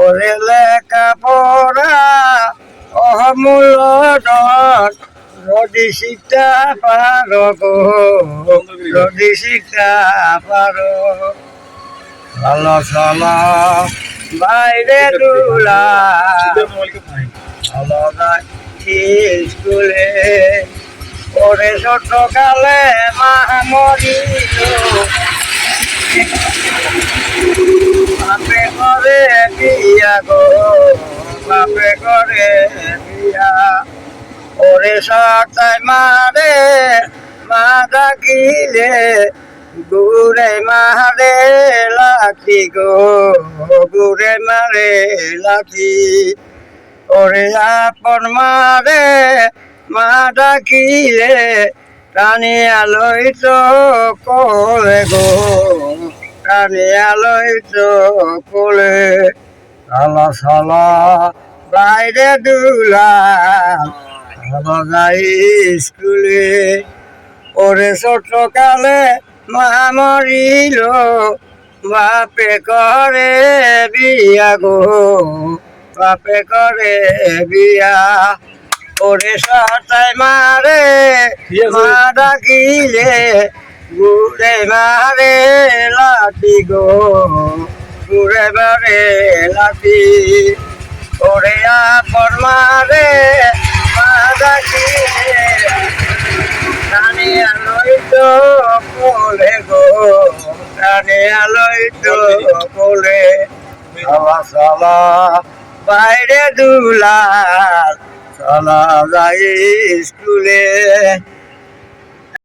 ওরে লেখা পড়া অমূল্য ধন যদি শিক্ষা পারো গো, যদি শিক্ষা পারো। চলো চলো বাইরে দুলা, চলো যাই স্কুলে। ওরে ছোট কালে মা মরিল, বাপে করে বিয়া গো, বাপে করে বিয়া। ওরে সতাই মারে মা ডাকিলে, গুরে মারে লাঠি গো, গুরে মারে লাঠি। ওরে আপন মারে মা ডাকিলে, টানিয়া লইতো কোলে গো, টানিয়া লইতো কোলে। চলো চলো বাইরে দুলাল, চলো যাই স্কুলে। ওরে ছোট কালে মা মরিল, বাপে করে বিয়া গো, বাপে করে বিয়া। ওরে সতাই মারে মা ডাকিলে, গুড়ে মারে লাঠি গো, গুড়ে মারে লাঠি। ওরে আপন মারে মা ডাকিলে, টানিয়া লইতো কোলে গো, টানিয়া লইতো কোলে। চলা চলা বাইরে দুলাল, চলা যাই স্কুলে।